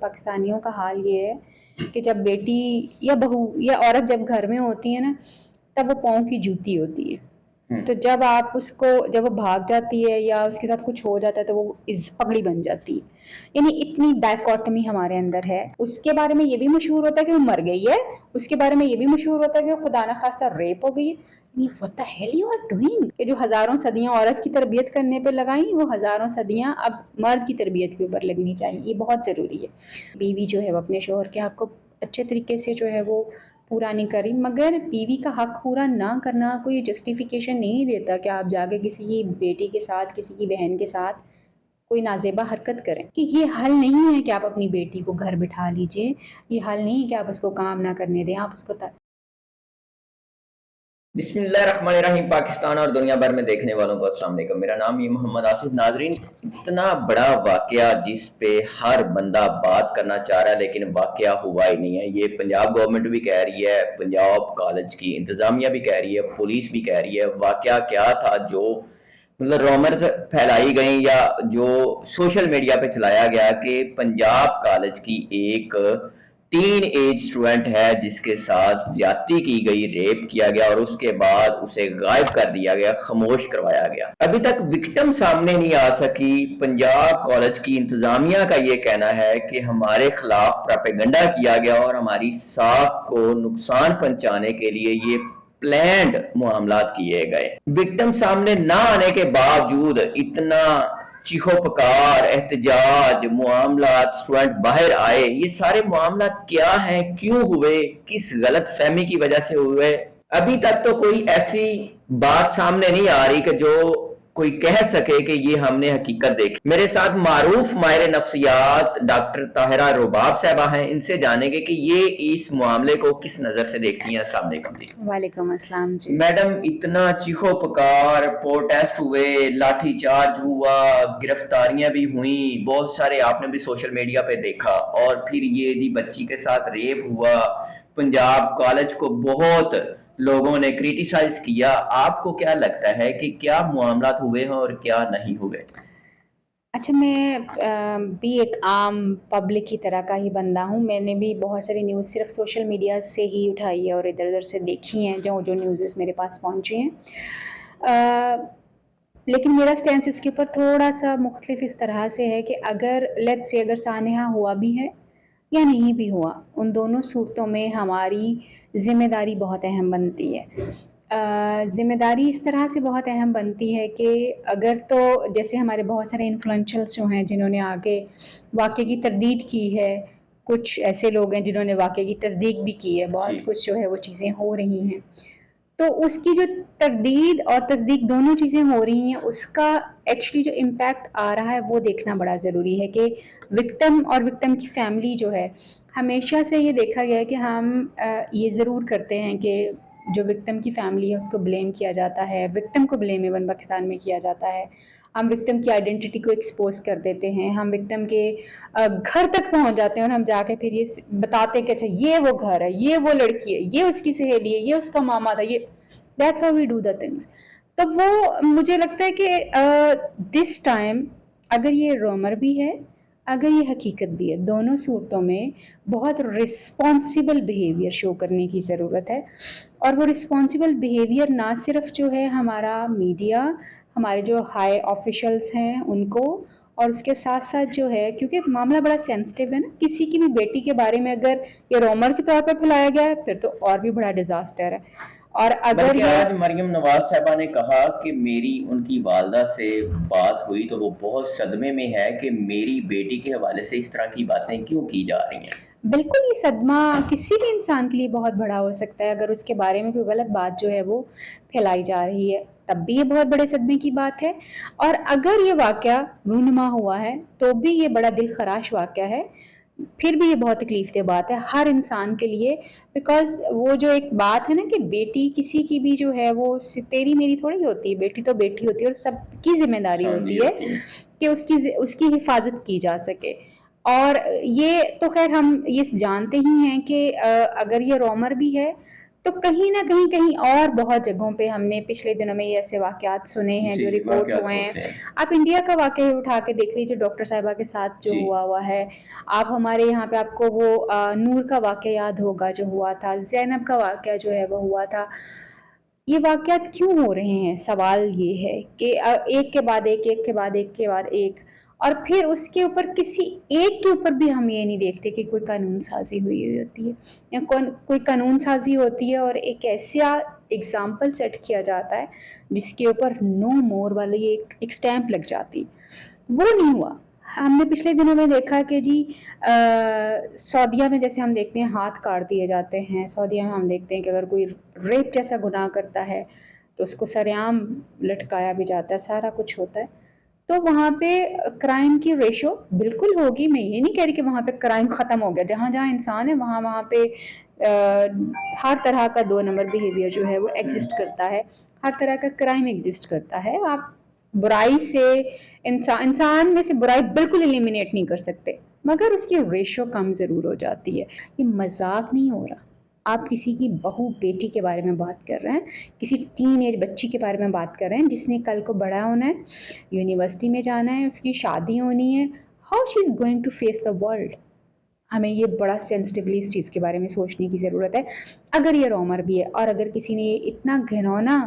पाकिस्तानियों का हाल ये है कि जब बेटी या बहू या औरत जब घर में होती है ना, तब वो पाँव की जूती होती है। तो जब आप उसको जब वो भाग जाती है या उसके साथ कुछ हो जाता है तो वो इस पगड़ी बन जाती है। यानी इतनी डायकॉटमी हमारे अंदर है। उसके बारे में ये भी मशहूर होता है कि वो मर गई है, उसके बारे में ये भी मशहूर होता है कि वो खुदा न खास्ता रेप हो गई है। What the hell you are doing? ये जो हजारों सदियां औरत की तरबियत करने पे लगाई, वो हजारों सदियां अब मर्द की तरबियत के ऊपर लगनी चाहिए। ये बहुत ज़रूरी है। बीवी जो है वो अपने शोहर के हक को अच्छे तरीके से जो है वो पूरा नहीं करी, मगर बीवी का हक पूरा ना करना कोई जस्टिफिकेशन नहीं देता कि आप जाके किसी की बेटी के साथ, किसी की बहन के साथ कोई नाजेबा हरकत करें। कि ये हल नहीं है कि आप अपनी बेटी को घर बिठा लीजिए, ये हल नहीं है कि आप उसको काम ना करने दें, आप उसको बिस्मिल्लाहिर्रहमानिर्रहीम। पाकिस्तान और दुनिया भर में देखने वालों को अस्सलाम वालेकुम। मेरा नाम ये मोहम्मद आसिफ। नाजरीन, इतना बड़ा वाकया जिस पे हर बंदा बात करना चाह रहा है लेकिन वाकया हुआ ही नहीं है। ये पंजाब गवर्नमेंट भी कह रही है, पंजाब कॉलेज की इंतजामिया भी कह रही है, पुलिस भी कह रही है। वाकया क्या था जो मतलब रोमर्स फैलाई गई या जो सोशल मीडिया पे चलाया गया कि पंजाब कॉलेज की एक टीन एज स्टूडेंट है जिसके साथ ज्यादती की गई, रेप किया गया और उसके बाद उसे गायब कर दिया गया, खामोश करवाया गया। अभी तक विक्टिम सामने नहीं आ सकी। पंजाब कॉलेज की इंतजामिया का ये कहना है कि हमारे खिलाफ प्रोपेगेंडा किया गया और हमारी साख को नुकसान पहुंचाने के लिए ये प्लान्ड मामलात किए गए। विक्टिम सामने ना आने के बावजूद इतना चीखो पकार, एहतजाज, मामलात, स्टूडेंट बाहर आए, ये सारे मामलात क्या हैं, क्यों हुए, किस गलत फहमी की वजह से हुए, अभी तक तो कोई ऐसी बात सामने नहीं आ रही कि जो कोई कह सके कि ये हमने हकीकत देखी। मेरे साथ मारूफ माहिर नफ्सियात डॉक्टर ताहिरा रुबाब साहबा हैं। इनसे जानेंगे कि ये इस मामले को किस नजर से देखती हैं। अस्सलाम वालेकुम जी। वालेकुम अस्सलाम जी। मैडम, इतना चीखो पुकार, प्रोटेस्ट हुए, लाठीचार्ज हुआ, गिरफ्तारियां भी हुई, बहुत सारे आपने भी सोशल मीडिया पे देखा, और फिर ये जी बच्ची के साथ रेप हुआ। पंजाब कॉलेज को बहुत लोगों ने क्रिटिसाइज किया। आपको क्या लगता है कि क्या मामलात हुए हैं और क्या नहीं हुए? अच्छा, मैं भी एक आम पब्लिक की तरह का ही बंदा हूँ। मैंने भी बहुत सारी न्यूज़ सिर्फ सोशल मीडिया से ही उठाई है और इधर-उधर से देखी हैं, जो जो न्यूज़ेस मेरे पास पहुँची हैं। लेकिन मेरा स्टैंस इसके ऊपर थोड़ा-सा मुख्तलिफ इस तरह से है कि अगर लेट्स से अगर सानेहा हुआ भी है या नहीं भी हुआ, उन दोनों सूरतों में हमारी ज़िम्मेदारी बहुत अहम बनती है। ज़िम्मेदारी इस तरह से बहुत अहम बनती है कि अगर तो जैसे हमारे बहुत सारे इन्फ्लुएंशियल्स जो हैं जिन्होंने आके वाक़ये की तरदीद की है, कुछ ऐसे लोग हैं जिन्होंने वाक़ये की तस्दीक भी की है, बहुत कुछ जो है वो चीज़ें हो रही हैं। तो उसकी जो तरदीद और तस्दीक दोनों चीज़ें हो रही हैं, उसका एक्चुअली जो इम्पैक्ट आ रहा है वो देखना बड़ा ज़रूरी है कि विक्टिम और विक्टिम की फैमिली जो है, हमेशा से ये देखा गया है कि हम ये ज़रूर करते हैं कि जो विक्टिम की फैमिली है उसको ब्लेम किया जाता है, विक्टिम को ब्लेम इवन पाकिस्तान में किया जाता है। हम विक्टिम की आइडेंटिटी को एक्सपोज़ कर देते हैं, हम विक्टिम के घर तक पहुँच जाते हैं और हम जाके फिर ये बताते हैं कि अच्छा ये वो घर है, ये वो लड़की है, ये उसकी सहेली है, ये उसका मामा था, ये that's how we do the things. तो वो मुझे लगता है कि दिस टाइम अगर ये रूमर भी है, अगर ये हकीकत भी है, दोनों सूरतों में बहुत रिस्पॉन्सिबल बिहेवियर शो करने की ज़रूरत है। और वो रिस्पॉन्सिबल बिहेवियर ना सिर्फ जो है हमारा मीडिया, हमारे जो हाई ऑफिशल्स हैं उनको, और उसके साथ साथ जो है, क्योंकि मामला बड़ा सेंसिटिव है ना, किसी की भी बेटी के बारे में अगर ये रूमर के तौर पर फैलाया गया है फिर तो और भी बड़ा डिजास्टर है। और अगर ये आज मरियम नवाज साहबा ने कहा कि मेरी उनकी वालदा से बात हुई तो वो बहुत सदमे में है कि मेरी बेटी के हवाले से इस तरह की बातें क्यों की जा रही हैं। बिल्कुल, ये सदमा किसी भी इंसान के लिए बहुत बड़ा हो सकता है अगर उसके बारे में कोई गलत बात जो है वो फैलाई जा रही है, तब भी ये बहुत बड़े सदमे की बात है। और अगर ये वाक़या रूनुमा हुआ है तो भी ये बड़ा दिल खराश वाक़या है, फिर भी ये बहुत तकलीफ़देह बात है हर इंसान के लिए। बिकॉज़ वो जो एक बात है ना कि बेटी किसी की भी जो है वो तेरी मेरी थोड़ी होती है, बेटी तो बेटी होती है और सबकी ज़िम्मेदारी होती है कि उसकी हिफाजत की जा सके। और ये तो खैर हम ये जानते ही हैं कि अगर ये रूमर भी है तो कहीं ना कहीं कहीं और बहुत जगहों पे हमने पिछले दिनों में ये ऐसे वाकयात सुने हैं जो जी, रिपोर्ट वाकयात हुए होते हैं। हैं। आप इंडिया का वाकया ही उठा के देख लीजिए, डॉक्टर साहिबा के साथ जो जी, हुआ है। आप हमारे यहाँ पे आपको वो नूर का वाकया याद होगा जो हुआ था, जैनब का वाकया जो है वो हुआ था। ये वाकयात क्यों हो रहे हैं? सवाल ये है कि एक के बाद एक, एक के बाद एक के बाद एक, और फिर उसके ऊपर किसी एक के ऊपर भी हम ये नहीं देखते कि कोई कानून साजी हुई हुई होती है या कौन कोई कानून साजी होती है और एक ऐसा एग्जाम्पल सेट किया जाता है जिसके ऊपर नो मोर वाली एक स्टैंप लग जाती। वो नहीं हुआ। हमने पिछले दिनों में देखा कि जी सऊदीया में जैसे हम देखते हैं हाथ काट दिए जाते हैं, सऊदीया में हम देखते हैं कि अगर कोई रेप जैसा गुनाह करता है तो उसको सरेआम लटकाया भी जाता है, सारा कुछ होता है। तो वहाँ पे क्राइम की रेशो बिल्कुल होगी, मैं ये नहीं कह रही कि वहाँ पे क्राइम ख़त्म हो गया, जहाँ जहाँ इंसान है वहाँ वहाँ पे हर तरह का दो नंबर बिहेवियर जो है वो एग्जिस्ट करता है, हर तरह का क्राइम एग्जिस्ट करता है। आप बुराई से इंसान में से बुराई बिल्कुल एलिमिनेट नहीं कर सकते, मगर उसकी रेशो कम ज़रूर हो जाती है। ये मजाक नहीं हो रहा। आप किसी की बहू बेटी के बारे में बात कर रहे हैं, किसी टीन एज बच्ची के बारे में बात कर रहे हैं जिसने कल को बड़ा होना है, यूनिवर्सिटी में जाना है, उसकी शादी होनी है। How she is going to face the world? हमें ये बड़ा सेंसिटिवली इस चीज़ के बारे में सोचने की ज़रूरत है। अगर ये रोमर भी है और अगर किसी ने ये इतना घिनौना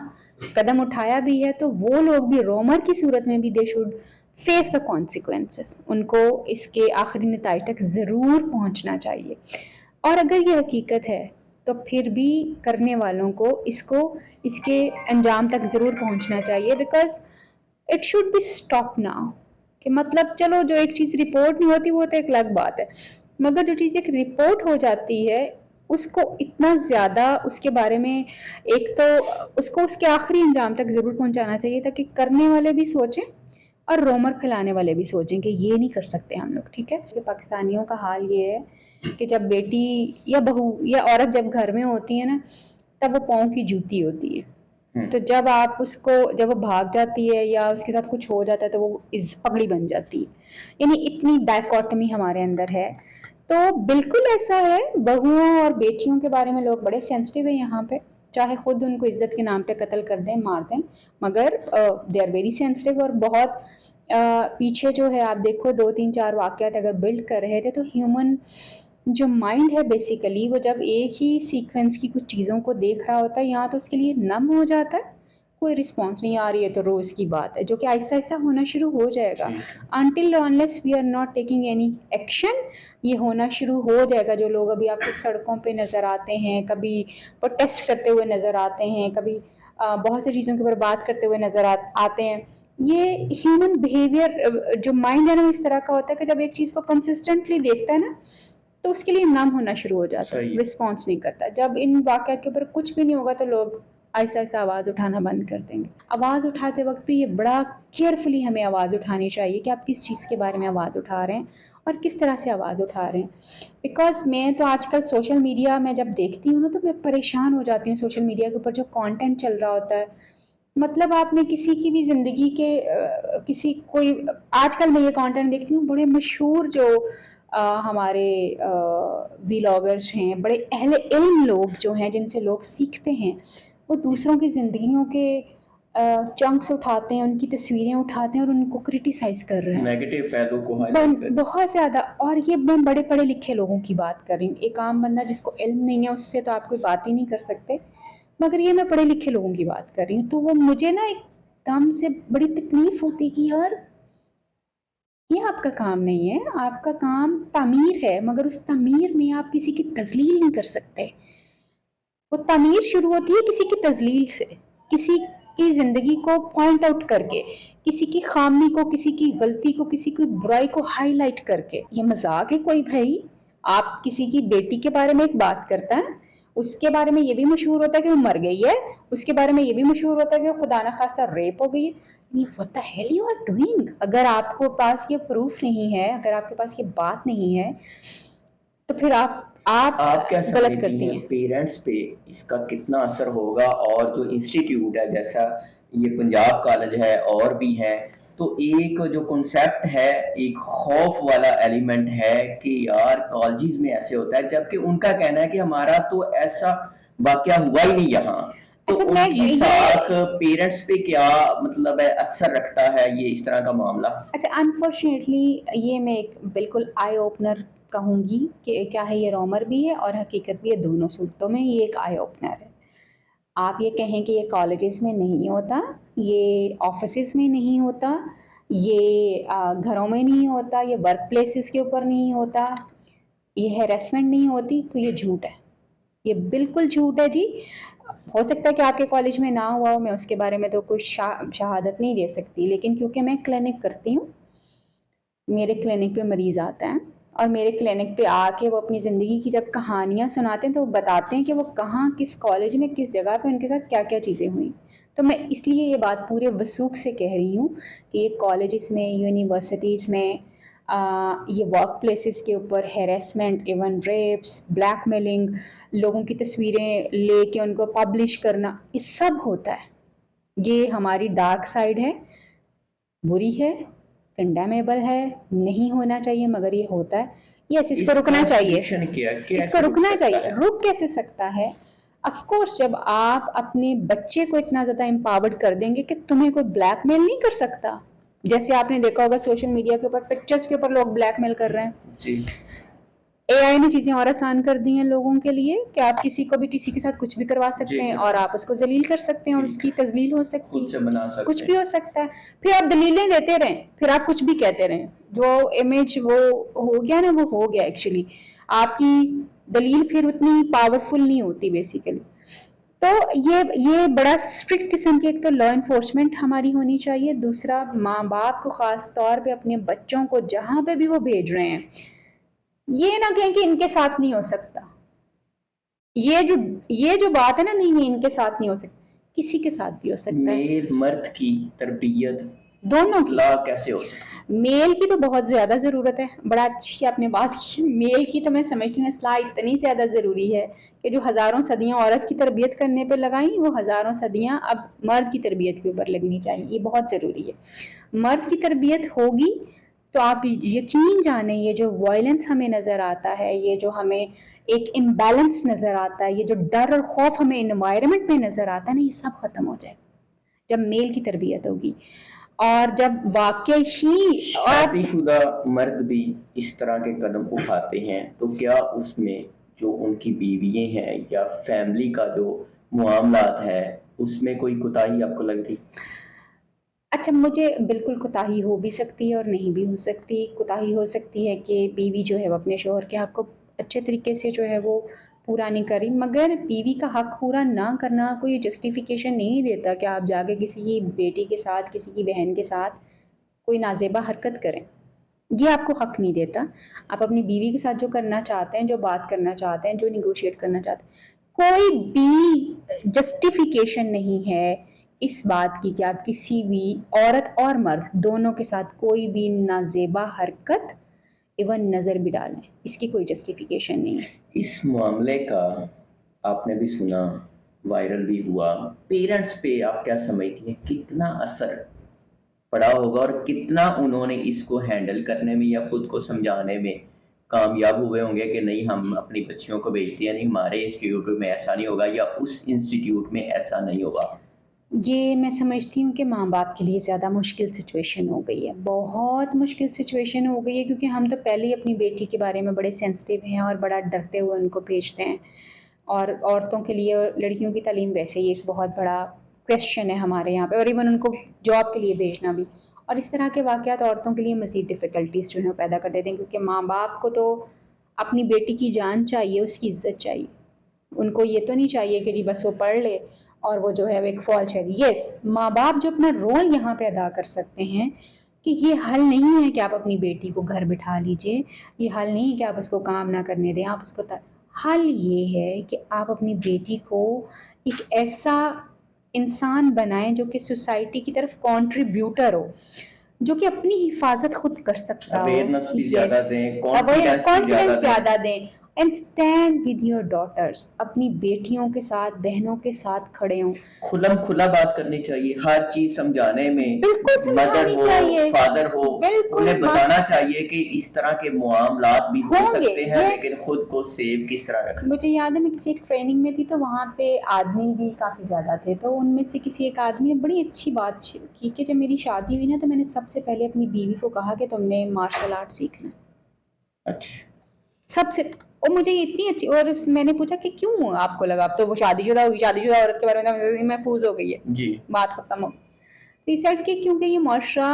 कदम उठाया भी है तो वो लोग भी रोमर की सूरत में भी they should face the consequences. उनको इसके आखिरी नतीजे तक ज़रूर पहुंचना चाहिए। और अगर ये हकीकत है तो फिर भी करने वालों को इसको इसके अंजाम तक ज़रूर पहुंचना चाहिए, because it should be stop now. कि मतलब चलो जो एक चीज़ रिपोर्ट नहीं होती वो तो एक अलग बात है, मगर जो चीज़ एक रिपोर्ट हो जाती है उसको इतना ज़्यादा उसके बारे में एक तो उसको उसके आखिरी अंजाम तक ज़रूर पहुंचाना चाहिए ताकि करने वाले भी सोचें और रोमर फैलाने वाले भी सोचें कि ये नहीं कर सकते हम लोग। ठीक है, कि पाकिस्तानियों का हाल ये है कि जब बेटी या बहू या औरत जब घर में होती है ना, तब वो पाँव की जूती होती है। तो जब आप उसको जब वो भाग जाती है या उसके साथ कुछ हो जाता है तो वो इस पगड़ी बन जाती है। यानी इतनी डायकॉटमी हमारे अंदर है। तो बिल्कुल ऐसा है, बहुओं और बेटियों के बारे में लोग बड़े सेंसिटिव हैं यहाँ पे, चाहे खुद उनको इज्जत के नाम पे कत्ल कर दें, मार दें, मगर दे आर वेरी सेंसिटिव। और बहुत पीछे जो है आप देखो 2 3 4 वाकयात अगर बिल्ड कर रहे थे तो ह्यूमन जो माइंड है बेसिकली वो जब एक ही सीक्वेंस की कुछ चीज़ों को देख रहा होता है यहाँ तो उसके लिए नम हो जाता है, कोई रिस्पॉन्स नहीं आ रही है तो रोज़ की बात है, जो कि आहिस्ता आहिस्ता होना शुरू हो जाएगा। Until unless we are not taking any action ये होना शुरू हो जाएगा। जो लोग अभी आपको सड़कों पे नज़र आते हैं, कभी प्रोटेस्ट करते हुए नज़र आते हैं, कभी बहुत सी चीज़ों के ऊपर बात करते हुए नज़र आते हैं, ये ह्यूमन बिहेवियर जो माइंड है ना इस तरह का होता है कि जब एक चीज़ को कंसिस्टेंटली देखता है ना तो उसके लिए नम होना शुरू हो जाता है, रिस्पॉन्स नहीं करता। जब इन वाक़यात के ऊपर कुछ भी नहीं होगा तो लोग आहिस्ता आहिस्ता आवाज़ उठाना बंद कर देंगे। आवाज़ उठाते वक्त भी ये बड़ा केयरफुली हमें आवाज़ उठानी चाहिए कि आप किस चीज़ के बारे में आवाज़ उठा रहे हैं और किस तरह से आवाज़ उठा रहे हैं। बिकॉज मैं तो आजकल सोशल मीडिया में जब देखती हूँ ना तो मैं परेशान हो जाती हूँ। सोशल मीडिया के ऊपर जो कंटेंट चल रहा होता है, मतलब आपने किसी की भी ज़िंदगी के किसी कोई आजकल मैं ये कंटेंट देखती हूँ, बड़े मशहूर जो हमारे व्लॉगर्स हैं, बड़े अहले इल्म लोग जो हैं जिनसे लोग सीखते हैं, वो दूसरों की ज़िंदगियों के चंक्स उठाते हैं, उनकी तस्वीरें उठाते हैं और उनको क्रिटिसाइज़ कर रहे हैं, नेगेटिव पहलू को हाईलाइट कर बहुत ज़्यादा। और ये मैं बड़े पढ़े लिखे लोगों की बात कर रही हूँ, एक आम बंदा जिसको इल्म नहीं है उससे तो आप कोई बात ही नहीं कर सकते, मगर ये मैं पढ़े लिखे लोगों की बात कर रही हूँ। तो वो मुझे ना एकदम से बड़ी तकलीफ होती है कि यार ये आपका काम नहीं है, आपका काम तामीर है, मगर उस तामीर में आप किसी की तजलील नहीं कर सकते। वो तामीर शुरू होती है किसी की तजलील से, किसी की ज़िंदगी को पॉइंट आउट करके, किसी की खामी को, किसी की गलती को, किसी की बुराई को हाईलाइट करके। ये मजाक है कोई भाई? आप किसी की बेटी के बारे में एक बात करता है, उसके बारे में ये भी मशहूर होता है कि वो मर गई है, उसके बारे में ये भी मशहूर होता है कि वो खुदा न खास्ता रेप हो गई है। What the hell you are doing? अगर आपको पास ये प्रूफ नहीं है, अगर आपके पास ये बात नहीं है, तो फिर आप क्या गलत करती हैं। पेरेंट्स पे इसका कितना असर होगा? और जो इंस्टीट्यूट है जैसा ये पंजाब कॉलेज है और भी है, तो एक जो कॉन्सेप्ट है, एक खौफ वाला एलिमेंट है कि यार कॉलेजेस में ऐसे होता है, जबकि उनका कहना है कि हमारा तो ऐसा वाकया हुआ ही नहीं यहाँ, तो अच्छा मैं उनकी ये साख पेरेंट्स पे क्या मतलब है असर रखता है ये इस तरह का मामला? अच्छा अनफॉर्चुनेटली ये मैं एक बिल्कुल आई ओपनर कहूँगी कि चाहे ये रोमर भी है और हकीकत भी है, दोनों सूरतों में ये एक आई ओपनर है। आप ये कहें कि ये कॉलेजेस में नहीं होता, ये ऑफिसेज में नहीं होता, ये घरों में नहीं होता, ये वर्क प्लेसेस के ऊपर नहीं होता, ये हैरेसमेंट नहीं होती, तो ये झूठ है। ये बिल्कुल झूठ है जी। हो सकता है कि आपके कॉलेज में ना हुआ हो, मैं उसके बारे में तो कोई शहादत नहीं दे सकती, लेकिन क्योंकि मैं क्लिनिक करती हूँ, मेरे क्लिनिक पे मरीज़ आते हैं और मेरे क्लिनिक पे आके वो अपनी ज़िंदगी की जब कहानियाँ सुनाते हैं तो वो बताते हैं कि वो कहाँ, किस कॉलेज में, किस जगह पे उनके साथ क्या क्या चीज़ें हुई। तो मैं इसलिए ये बात पूरे वसूख से कह रही हूँ कि ये कॉलेजेस में, यूनिवर्सिटीज़ में ये वर्क प्लेसेस के ऊपर हैरेसमेंट, इवन रेप्स, ब्लैकमेलिंग, लोगों की तस्वीरें लेके उनको पब्लिश करना, ये सब होता है। ये हमारी डार्क साइड है, बुरी है, कंडेमेबल है, नहीं होना चाहिए, मगर ये होता है। यस, इसको रुकना चाहिए, इसको रुकना चाहिए। रुक कैसे सकता है? ऑफ कोर्स जब आप अपने बच्चे को इतना ज़्यादा एम्पावर्ड कर देंगे कि तुम्हें कोई ब्लैकमेल नहीं कर सकता। जैसे आपने देखा होगा सोशल मीडिया के ऊपर पिक्चर्स के ऊपर लोग ब्लैकमेल कर रहे हैं जी। एआई ने चीज़ें और आसान कर दी हैं लोगों के लिए कि आप किसी को भी किसी के साथ कुछ भी करवा सकते हैं और आप उसको जलील कर सकते हैं और उसकी तजलील हो सकती है, कुछ भी हो सकता है। फिर आप दलीलें देते रहें, फिर आप कुछ भी कहते रहें, जो इमेज वो हो गया ना, वो हो गया। एक्चुअली आपकी दलील फिर उतनी पावरफुल नहीं होती बेसिकली। तो ये बड़ा स्ट्रिक्ट किस्म की एक तो लॉ इन्फोर्समेंट हमारी होनी चाहिए। दूसरा, माँ बाप को ख़ास तौर पे अपने बच्चों को जहाँ पे भी वो भेज रहे हैं, ये ना कहें कि इनके साथ नहीं हो सकता। ये जो बात है ना, नहीं इनके साथ नहीं हो सकता, किसी के साथ भी हो सकता है। मेल मर्द की तरबियत दोनों की कैसे हो सकती है? मेल की तो बहुत ज़्यादा ज़रूरत है। बड़ा अच्छी आपने बात की। मेल की तो मैं समझती हूँ इस्लाह इतनी ज़्यादा ज़रूरी है कि जो हज़ारों सदियाँ औरत की तरबियत करने पे लगाई, वो हज़ारों सदियाँ अब मर्द की तरबियत के ऊपर लगनी चाहिए। ये बहुत ज़रूरी है। मर्द की तरबियत होगी तो आप यकीन जाने, ये जो वायलेंस हमें नज़र आता है, ये जो हमें एक इम्बैलेंस नज़र आता है, ये जो डर और खौफ हमें इन्वायरमेंट में नज़र आता है ना, ये सब ख़त्म हो जाए जब मेल की तरबियत होगी। और जब वाकई ही शादीशुदा मर्द भी इस तरह के कदम उठाते हैं तो क्या उसमें जो उनकी बीवियां हैं या फैमिली का जो मामलात है उसमें कोई कोताही आपको लग रही? अच्छा, मुझे बिल्कुल कोताही हो भी सकती है और नहीं भी हो सकती। कोताही हो सकती है कि बीवी जो है वो अपने शौहर के हक़ को अच्छे तरीके से जो है वो पूरा नहीं करी, मगर बीवी का हक़ पूरा ना करना कोई जस्टिफिकेशन नहीं देता कि आप जाके किसी की बेटी के साथ, किसी की बहन के साथ कोई नाज़ेबा हरकत करें। ये आपको हक़ नहीं देता। आप अपनी बीवी के साथ जो करना चाहते हैं, जो बात करना चाहते हैं, जो नेगोशिएट करना चाहते हैं, कोई भी जस्टिफिकेशन नहीं है इस बात की कि आप किसी भी औरत और मर्द दोनों के साथ कोई भी नाज़ेबा हरकत इवन नज़र भी डालें। इसकी कोई जस्टिफिकेशन नहीं है। इस मामले का आपने भी सुना, वायरल भी हुआ, पेरेंट्स पे आप क्या समझती हैं कितना असर पड़ा होगा और कितना उन्होंने इसको हैंडल करने में या खुद को समझाने में कामयाब हुए होंगे कि नहीं हम अपनी बच्चियों को भेजते हैं, नहीं हमारे इंस्टीट्यूट में ऐसा नहीं होगा या उस इंस्टीट्यूट में ऐसा नहीं होगा? ये मैं समझती हूँ कि माँ बाप के लिए ज़्यादा मुश्किल सिचुएशन हो गई है, बहुत मुश्किल सिचुएशन हो गई है, क्योंकि हम तो पहले ही अपनी बेटी के बारे में बड़े सेंसिटिव हैं और बड़ा डरते हुए उनको भेजते हैं। और औरतों के लिए और लड़कियों की तालीम वैसे ही एक बहुत बड़ा क्वेश्चन है हमारे यहाँ पे, और इवन उनको जॉब के लिए भेजना भी। और इस तरह के वाक़यात औरतों के लिए मज़ीद डिफ़िकल्टीज़ जो हैं पैदा कर देते हैं, क्योंकि माँ बाप को तो अपनी बेटी की जान चाहिए, उसकी इज़्ज़त चाहिए। उनको ये तो नहीं चाहिए कि जी बस वो पढ़ ले और वो जो है वो एक फॉल चाहिए। यस, माँ बाप जो अपना रोल यहाँ पे अदा कर सकते हैं कि ये हल नहीं है कि आप अपनी बेटी को घर बिठा लीजिए, ये हल नहीं है कि आप उसको काम ना करने दें, आप उसको हल ये है कि आप अपनी बेटी को एक ऐसा इंसान बनाएं जो कि सोसाइटी की तरफ कंट्रीब्यूटर हो, जो कि अपनी हिफाजत खुद कर सकता हो। अवेयरनेस भी ज़्यादा दें, कॉन्फिडेंस ज़्यादा दें। And stand with your daughters, अपनी बेटियों के साथ, बहनों के साथ खड़े हों। खुलम खुला बात करनी चाहिए, हर चीज समझाने में, बिल्कुल मदर समझानी हो चाहिए, फादर हो, बिल्कुल उन्हें बताना चाहिए कि इस तरह के मामलात भी हो होंगे। सकते हैं, यस, लेकिन खुद को सेव किस तरह रखना। मुझे याद है मैं किसी एक ट्रेनिंग में थी तो वहाँ पे आदमी भी काफ़ी ज़्यादा थे, तो उनमें से किसी एक आदमी ने बड़ी अच्छी बात की कि जब मेरी शादी हुई ना तो मैंने सबसे पहले अपनी बीवी को कहा कि तुमने मार्शल आर्ट सीखना। अच्छा, सबसे, और मुझे ये इतनी अच्छी, और मैंने पूछा कि क्यों आपको लगा, अब तो वो शादीशुदा होगी, शादीशुदा औरत के बारे में महफूज हो गई है, जी, बात खत्म हो। तो इस साइड के, क्योंकि ये मुआशरा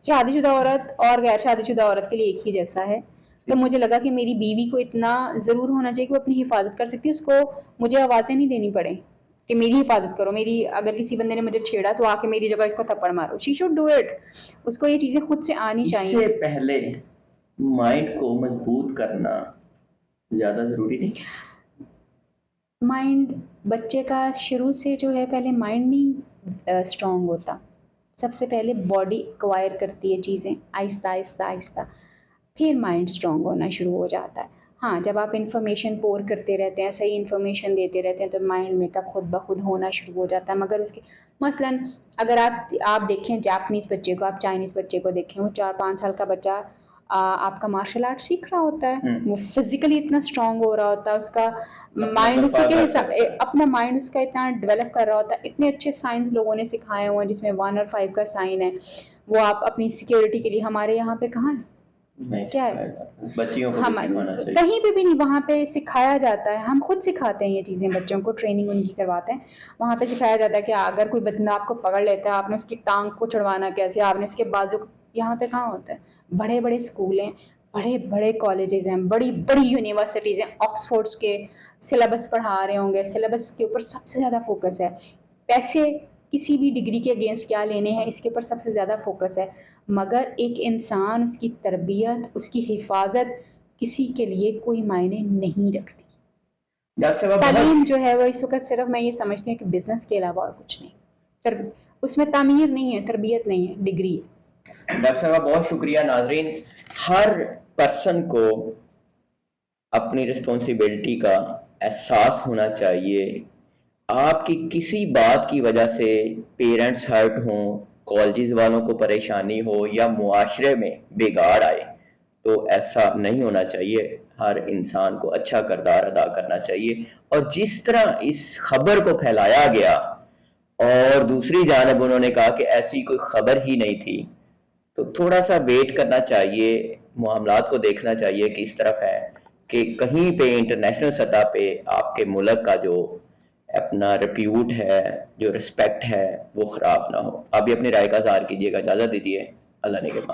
शादीशुदा औरत और गैर शादीशुदा औरत के लिए एक ही जैसा है, तो मुझे लगा कि मेरी बीवी को इतना ज़रूर होना चाहिए कि वो अपनी हिफाजत कर सकती है, उसको मुझे आवाज़ें नहीं देनी पड़े कि मेरी हिफाजत करो, मेरी, अगर किसी बंदे ने मुझे छेड़ा तो आके मेरी जगह इसको थप्पड़ मारो। शी शुड डू इट, उसको ये चीज़ें खुद से आनी चाहिए। इससे पहले माइंड को मजबूत करना ज्यादा जरूरी नहीं। माइंड बच्चे का शुरू से जो है, पहले माइंड नहीं स्ट्रॉन्ग होता, सबसे पहले बॉडी एक्वायर करती है चीज़ें आहिस्ता आहिस्ता आहिस्ता, फिर माइंड स्ट्रॉन्ग होना शुरू हो जाता है। हाँ, जब आप इन्फॉर्मेशन पोर करते रहते हैं, सही इन्फॉर्मेशन देते रहते हैं, तो माइंड मेकअप खुद ब खुद होना शुरू हो जाता है। मगर उसके, मसलन अगर आप देखें जापानीज़ बच्चे को, आप चाइनीज़ बच्चे को देखें, वो 4-5 साल का बच्चा आपका मार्शल आर्ट सीख रहा होता है, वो फिजिकली इतना स्ट्रांग हो रहा होता है, उसका माइंड उसी के हिसाब, अपना माइंड उसका इतना डेवलप कर रहा होता है। इतने अच्छे साइंस लोगों ने सिखाए हुए हैं जिसमें 1 और 5 का साइन है, वो आप अपनी सिक्योरिटी के लिए, हमारे यहाँ पे कहाँ है, क्या है, बच्चियों को हम कहीं पे भी नहीं, वहाँ पे सिखाया जाता है। हम खुद सिखाते हैं ये चीज़ें बच्चों को, ट्रेनिंग उनकी करवाते हैं, वहाँ पे सिखाया जाता है कि अगर कोई बंदा आपको पकड़ लेता है, आपने उसकी टांग को छुड़वाना कैसे, आपने उसके बाजू, यहाँ पे कहाँ होता है। बड़े बड़े स्कूल हैं, बड़े बड़े कॉलेजेस हैं, बड़ी बड़ी यूनिवर्सिटीज़ हैं, ऑक्सफोर्ड्स के सिलेबस पढ़ा रहे होंगे, सिलेबस के ऊपर सबसे ज़्यादा फोकस है। पैसे किसी भी डिग्री के अगेंस्ट क्या लेने हैं, इसके ऊपर सबसे ज़्यादा फोकस है। मगर एक इंसान, उसकी तरबियत, उसकी हिफाजत किसी के लिए कोई मायने नहीं रखती। तालीम जो है वो इस वक्त सिर्फ, मैं ये समझती हूँ कि बिजनेस के अलावा और कुछ नहीं, उसमें तामीर नहीं है, तरबियत नहीं है, डिग्री है। डॉक्टर साहब बहुत शुक्रिया। नाजरीन, हर पर्सन को अपनी रिस्पॉन्सिबिलिटी का एहसास होना चाहिए। आपकी किसी बात की वजह से पेरेंट्स हर्ट हों, कॉलेज वालों को परेशानी हो या मुआशरे में बिगाड़ आए, तो ऐसा नहीं होना चाहिए। हर इंसान को अच्छा किरदार अदा करना चाहिए। और जिस तरह इस खबर को फैलाया गया और दूसरी जानब उन्होंने कहा कि ऐसी कोई खबर ही नहीं थी, तो थोड़ा सा वेट करना चाहिए, मामलात को देखना चाहिए कि इस तरफ है कि कहीं पे इंटरनेशनल सतह पे आपके मुल्क का जो अपना रिप्यूट है, जो रिस्पेक्ट है, वो ख़राब ना हो। आप भी अपनी राय का इज़हार कीजिएगा। इजाज़त दीजिए, अल्लाह ने के बाद।